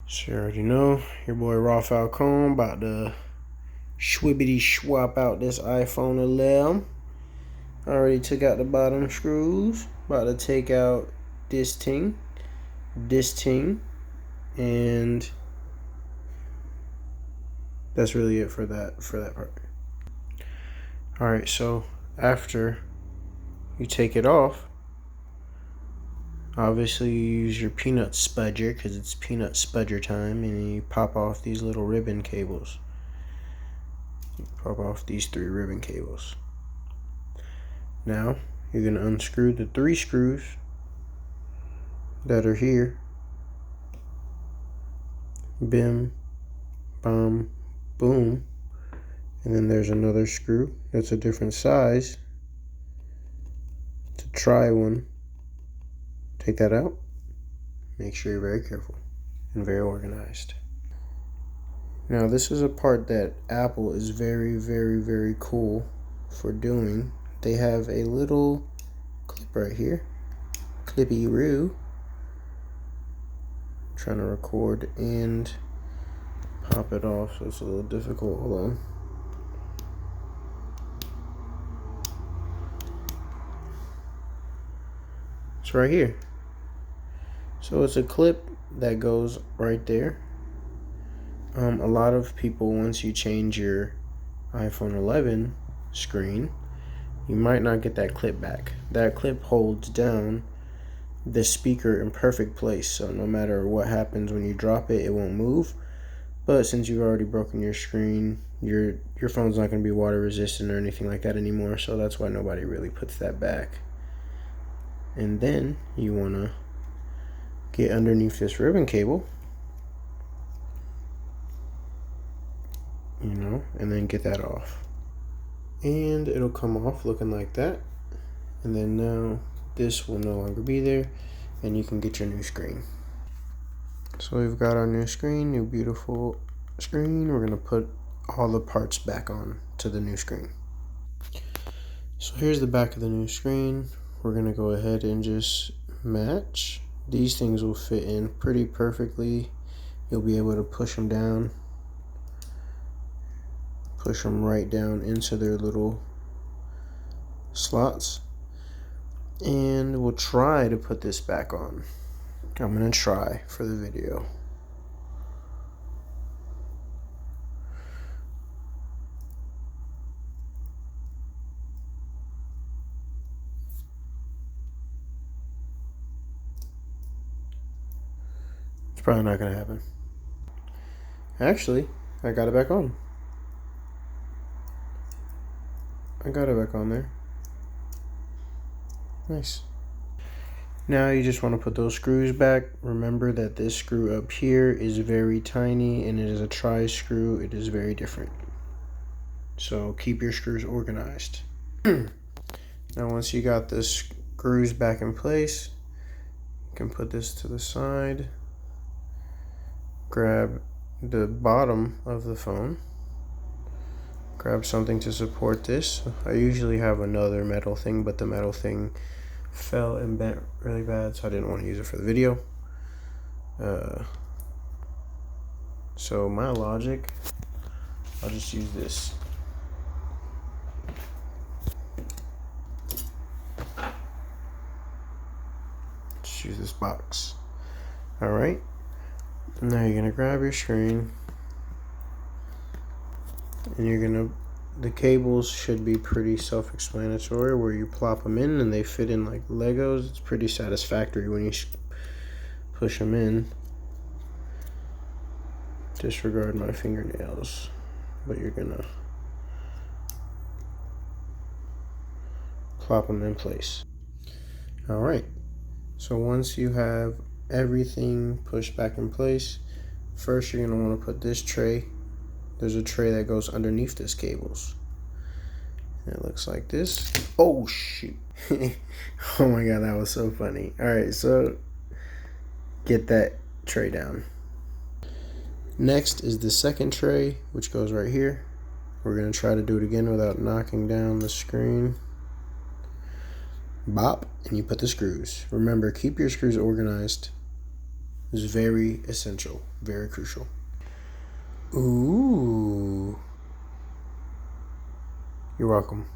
So you already know, your boy Raw Falcone about to schwibbity swap out this iPhone 11. I already took out the bottom screws. About to take out this ting, and that's really it for that part. Alright, so after you take it off, obviously you use your peanut spudger because it's peanut spudger time, and you pop off these little ribbon cables. You pop off these 3 ribbon cables. Now you're going to unscrew the 3 screws that are here. Bim, bam, boom. And then there's another screw that's a different size. To try one, take that out. Make sure you're very careful and very organized. Now this is a part that Apple is very, very, very cool for doing. They have a little clip right here, clippy-roo. Trying to record and pop it off, so it's a little difficult. Hold on. It's right here. So it's a clip that goes right there. A lot of people, once you change your iPhone 11 screen, you might not get that clip back. That clip holds down the speaker in perfect place, so no matter what happens when you drop it, it won't move. But since you've already broken your screen, your phone's not going to be water resistant or anything like that anymore, so that's why nobody really puts that back. And then you want to get underneath this ribbon cable, and then get that off. And it'll come off looking like that. And then now this will no longer be there, and you can get your new screen. So we've got our new screen, new beautiful screen. We're gonna put all the parts back on to the new screen. So here's the back of the new screen. We're gonna go ahead and just match. These things will fit in pretty perfectly. You'll be able to push them down, push them right down into their little slots. And we'll try to put this back on. I'm gonna try for the video. It's probably not gonna happen. Actually, I got it back on. I got it back on there. Nice. Now you just want to put those screws back. Remember that this screw up here is very tiny, and it is a tri-screw. It is very different. So keep your screws organized. Now once you got the screws back in place, you can put this to the side. Grab the bottom of the phone. Grab something to support this. I usually have another metal thing, but the metal thing fell and bent really bad, so I didn't want to use it for the video. So my logic, I'll just use this. Just use this box. All right. Now you're gonna grab your screen, and the cables should be pretty self-explanatory, where you plop them in and they fit in like Legos. It's pretty satisfactory when you push them in. Disregard my fingernails, but you're gonna plop them in place. All right, so once you have everything pushed back in place, first you're gonna want to put this tray. There's a tray that goes underneath this cables. And it looks like this. Oh shoot. Oh my god, that was so funny. Alright, so get that tray down. Next is the second tray, which goes right here. We're gonna try to do it again without knocking down the screen. Bop, and you put the screws. Remember, keep your screws organized. is very essential, very crucial. Ooh. You're welcome.